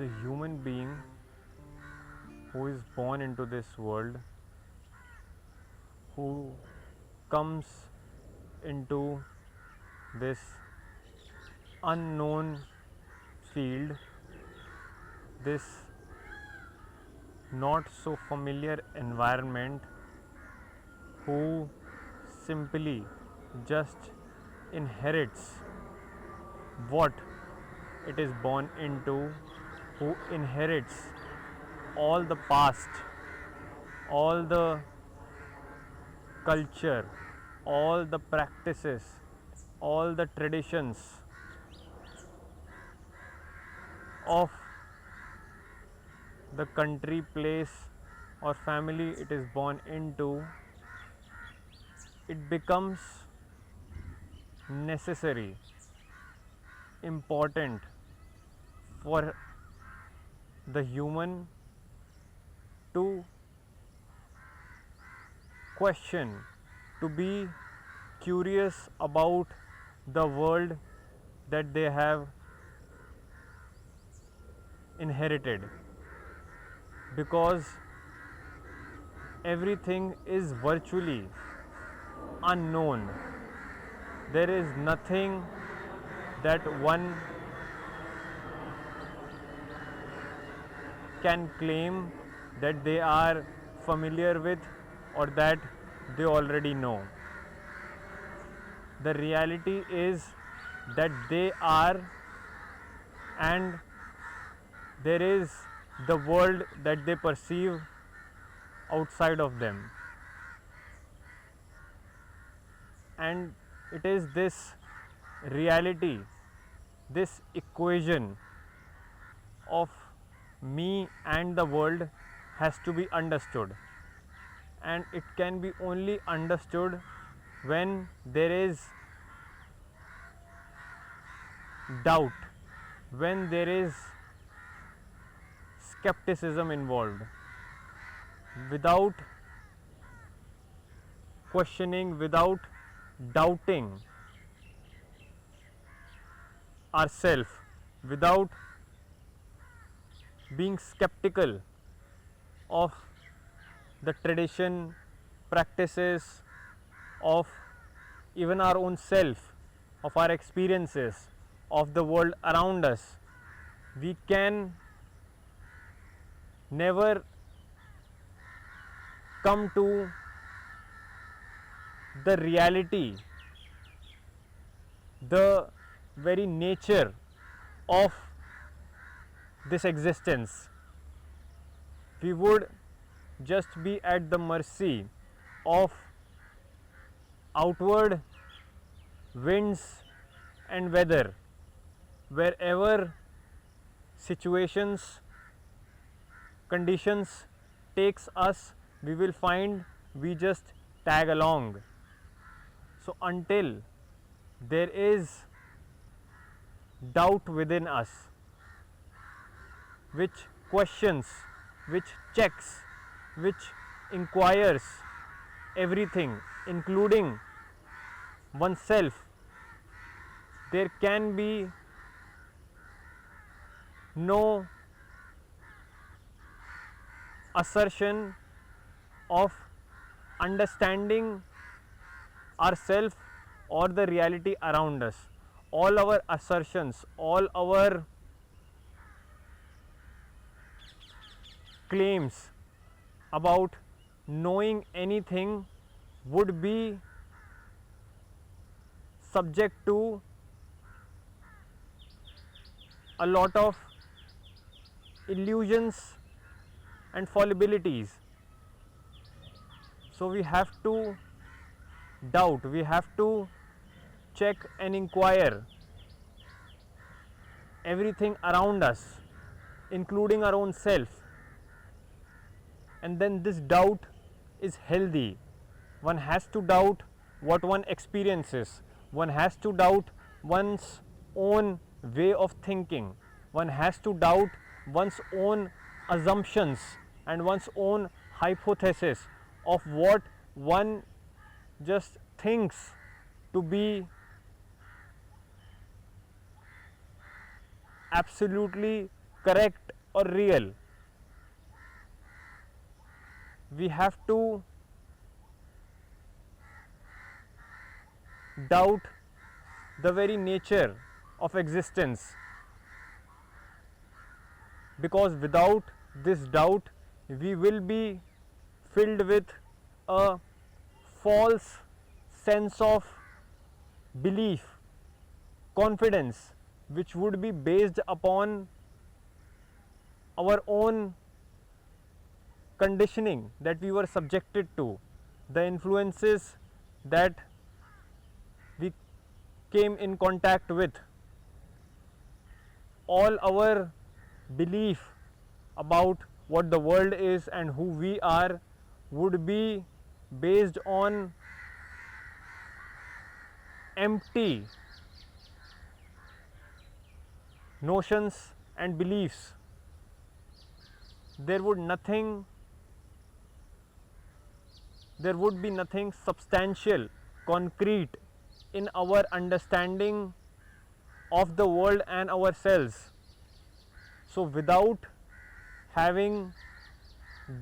the human being who is born into this world, who comes into this unknown field, this not so familiar environment, who simply just inherits what it is born into, who inherits all the past, all the culture, all the practices, all the traditions of the country, place, or family it is born into, it becomes necessary, important for the human to question, to be curious about the world that they have inherited, because everything is virtually unknown. There is nothing that one can claim that they are familiar with or that they already know. The reality is that they are, and there is the world that they perceive outside of them. And it is this reality, this equation of me and the world has to be understood, and it can be only understood when there is doubt, when there is skepticism involved. Without questioning, without doubting ourself, without being skeptical of the tradition, practices, of even our own self, of our experiences, of the world around us, we can never come to the reality, the very nature of this existence. We would just be at the mercy of outward winds and weather. Wherever situations, conditions takes us, we will find we just tag along. So until there is doubt within us, which questions, which checks, which inquires everything, including oneself, there can be no assertion of understanding ourself or the reality around us. All our assertions, all our claims about knowing anything would be subject to a lot of illusions and fallibilities. So we have to doubt, we have to check and inquire everything around us, including our own self. And then this doubt is healthy. One has to doubt what one experiences, one has to doubt one's own way of thinking, one has to doubt one's own assumptions and one's own hypothesis of what one just thinks to be absolutely correct or real. We have to doubt the very nature of existence, because without this doubt we will be filled with a false sense of belief, confidence, which would be based upon our own conditioning that we were subjected to, the influences that we came in contact with. All our belief about what the world is and who we are would be based on empty notions and beliefs. There would be nothing substantial, concrete in our understanding of the world and ourselves. So without having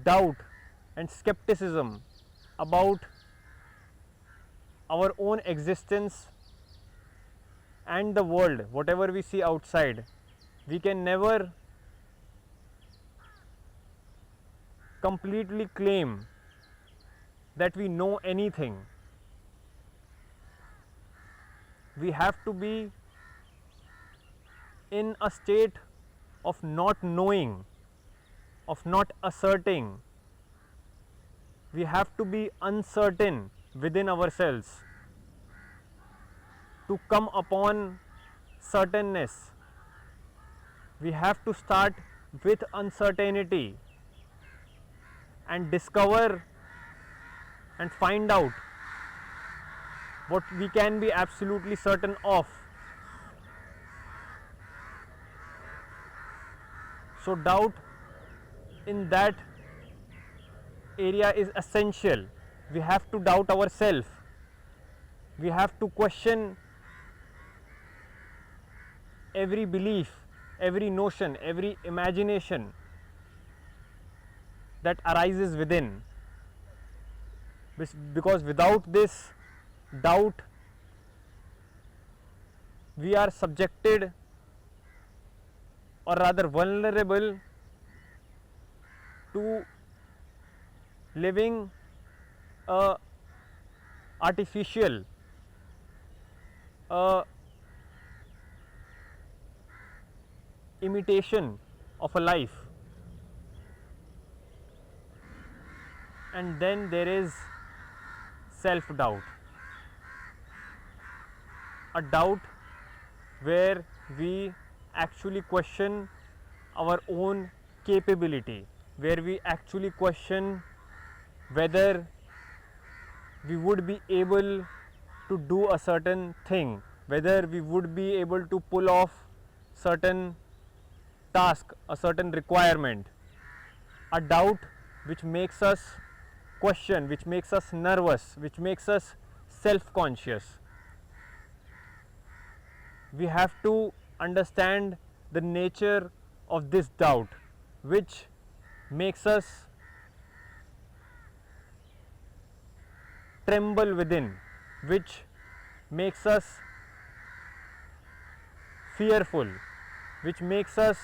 doubt and skepticism about our own existence and the world, whatever we see outside, we can never completely claim that we know anything. We have to be in a state of not knowing, of not asserting. We have to be uncertain within ourselves to come upon certainness. We have to start with uncertainty and discover and find out what we can be absolutely certain of. So doubt in that area is essential. We have to doubt ourselves. We have to question every belief, every notion, every imagination that arises within. Because without this doubt, we are subjected, or rather vulnerable, to living a artificial, imitation of a life. And then there is self-doubt, a doubt where we actually question our own capability, where we actually question whether we would be able to do a certain thing, whether we would be able to pull off certain task, a certain requirement. A doubt which makes us question, which makes us nervous, which makes us self-conscious. We have to understand the nature of this doubt, which makes us tremble within, which makes us fearful, which makes us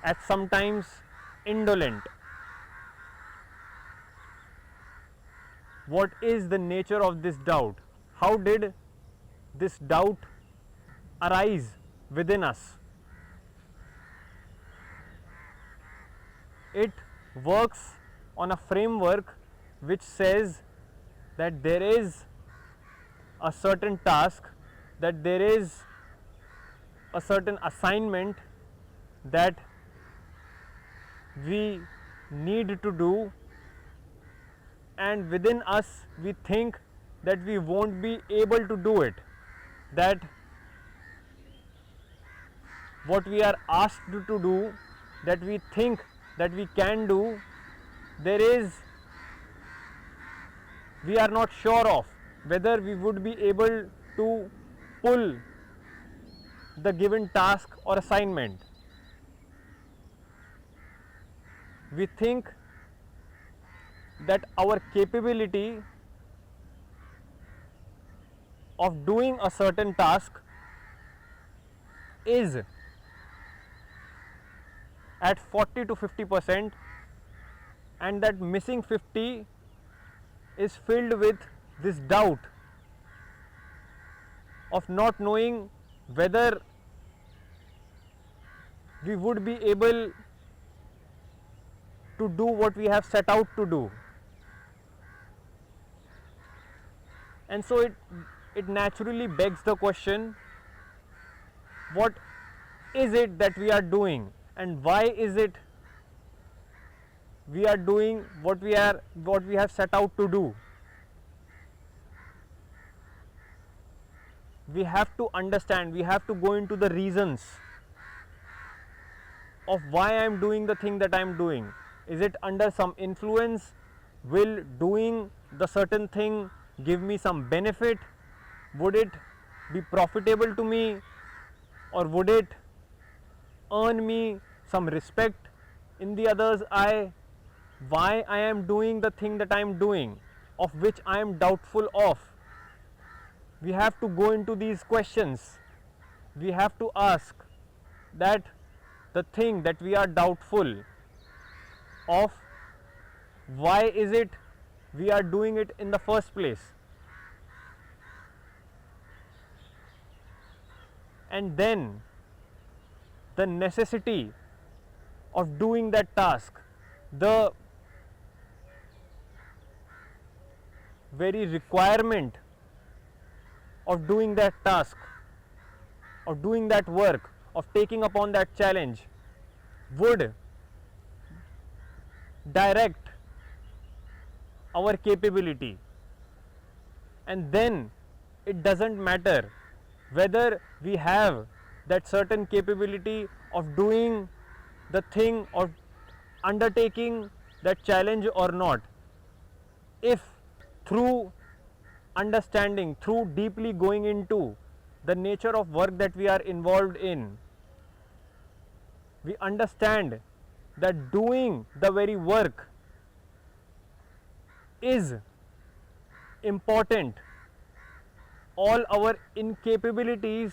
at sometimes indolent. What is the nature of this doubt? How did this doubt arise within us? It works on a framework which says that there is a certain task, that there is a certain assignment that we need to do, and within us we think that we won't be able to do it, that what we are asked to do, that we think that we can do, we are not sure of whether we would be able to pull the given task or assignment. we think that our capability of doing a certain task is at 40 to 50%, and that missing 50 is filled with this doubt of not knowing whether we would be able to do what we have set out to do. And so it naturally begs the question, what is it that we are doing, and why is it we are doing what we have set out to do? We have to understand, we have to go into the reasons of why I am doing the thing that I am doing. Is it under some influence? Will doing the certain thing give me some benefit? Would it be profitable to me, or would it earn me some respect in the other's eye? Why I am doing the thing that I am doing, of which I am doubtful of? We have to go into these questions. We have to ask that the thing that we are doubtful of, why is it we are doing it in the first place? And then the necessity of doing that task, the very requirement of doing that task, of doing that work, of taking upon that challenge, would direct our capability. And then it doesn't matter whether we have that certain capability of doing the thing or undertaking that challenge or not, if through understanding, through deeply going into the nature of work that we are involved in, we understand that doing the very work is important, all our incapabilities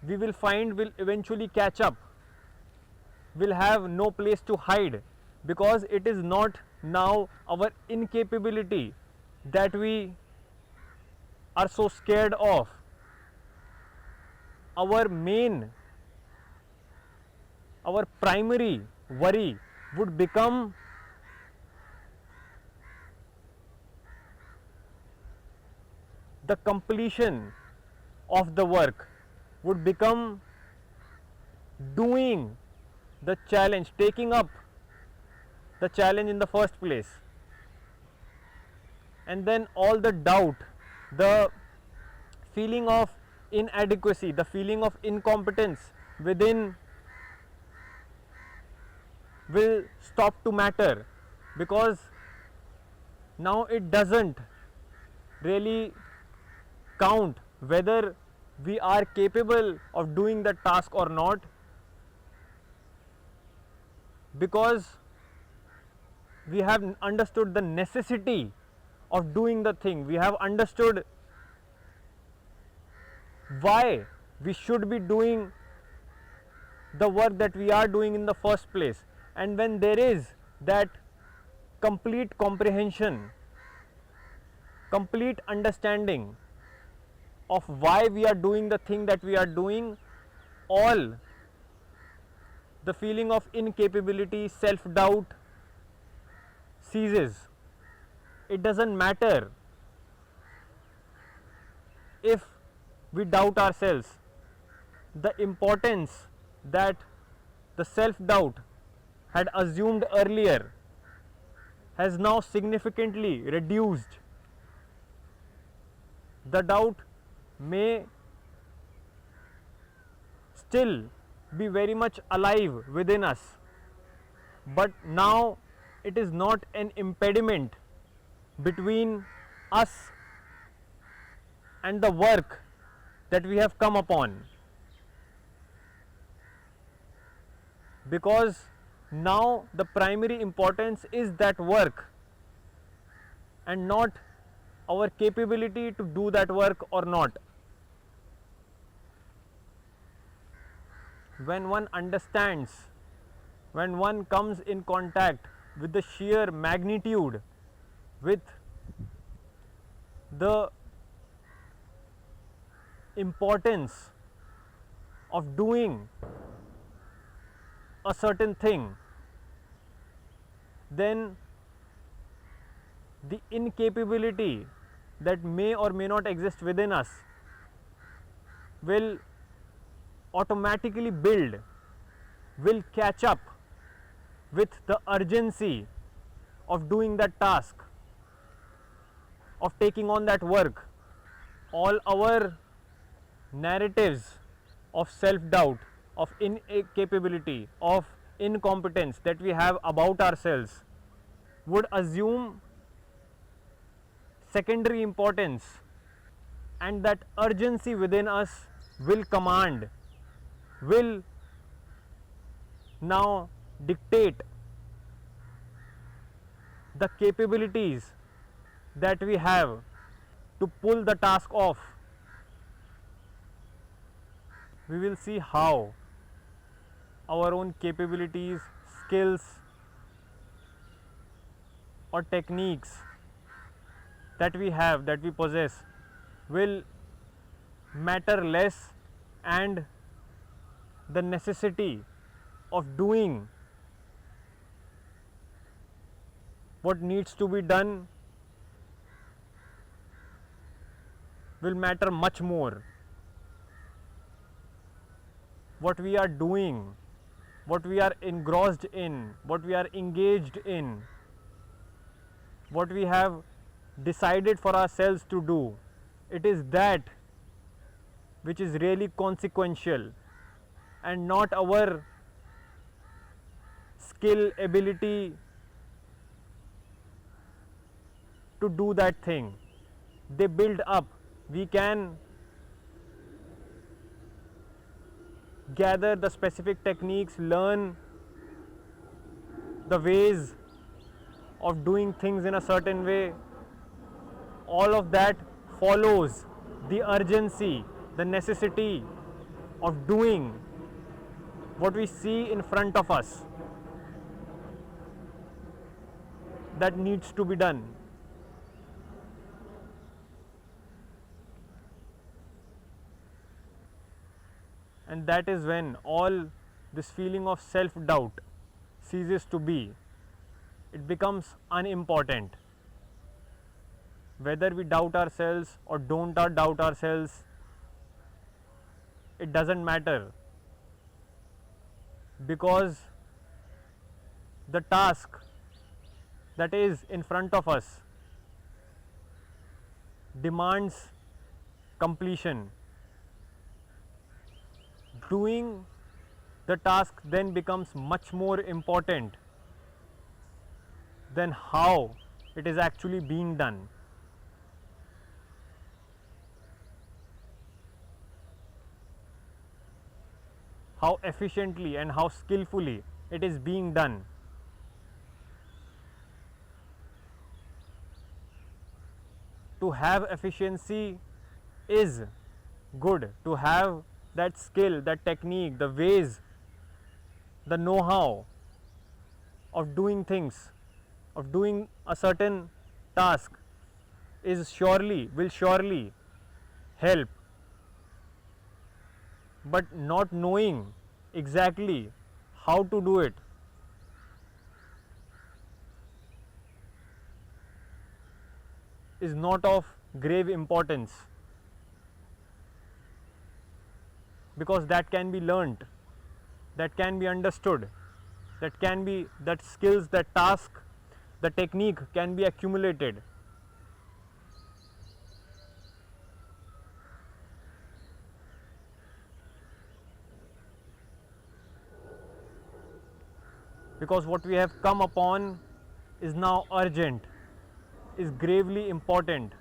we will find will eventually catch up, will have no place to hide, because it is not now our incapability that we are so scared of. Our primary worry would become the completion of the work, would become doing the challenge, taking up the challenge in the first place. And then all the doubt, the feeling of inadequacy, the feeling of incompetence within will stop to matter, because now it doesn't really count whether we are capable of doing the task or not, because we have understood the necessity of doing the thing. We have understood why we should be doing the work that we are doing in the first place. And when there is that complete comprehension, complete understanding of why we are doing the thing that we are doing, all the feeling of incapability, self-doubt ceases. It doesn't matter if we doubt ourselves. The importance that the self-doubt had assumed earlier has now significantly reduced. The doubt may still be very much alive within us, but now it is not an impediment between us and the work that we have come upon. because now the primary importance is that work and not our capability to do that work or not. When one understands, when one comes in contact with the sheer magnitude, with the importance of doing a certain thing, then the incapability that may or may not exist within us will automatically build, will catch up with the urgency of doing that task, of taking on that work. All our narratives of self doubt, of incapability, of incompetence that we have about ourselves would assume secondary importance, and that urgency within us will command, will now dictate the capabilities that we have to pull the task off. We will see how our own capabilities, skills, or techniques that we have, that we possess, will matter less, and the necessity of doing what needs to be done will matter much more. What we are doing, what we are engrossed in, what we are engaged in, what we have decided for ourselves to do, it is that which is really consequential, and not our skill, ability to do that thing. They build up. We can gather the specific techniques, learn the ways of doing things in a certain way. All of that follows the urgency, the necessity of doing what we see in front of us that needs to be done. And that is when all this feeling of self doubt ceases to be. It becomes unimportant. Whether we doubt ourselves or don't doubt ourselves, it doesn't matter, because the task that is in front of us demands completion. Doing the task then becomes much more important than how it is actually being done. How efficiently and how skillfully it is being done. To have efficiency is good. To have that skill, that technique, the ways, the know how of doing things, of doing a certain task will surely help. But not knowing exactly how to do it is not of grave importance, because that can be learnt, that can be understood, that skills, that task, the technique can be accumulated. Because what we have come upon is now urgent, is gravely important.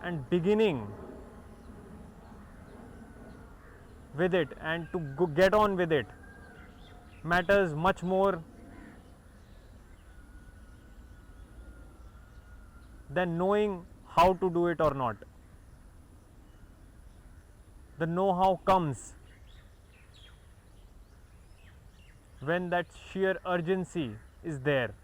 And beginning with it and to get on with it matters much more than knowing how to do it or not. The know how comes when that sheer urgency is there.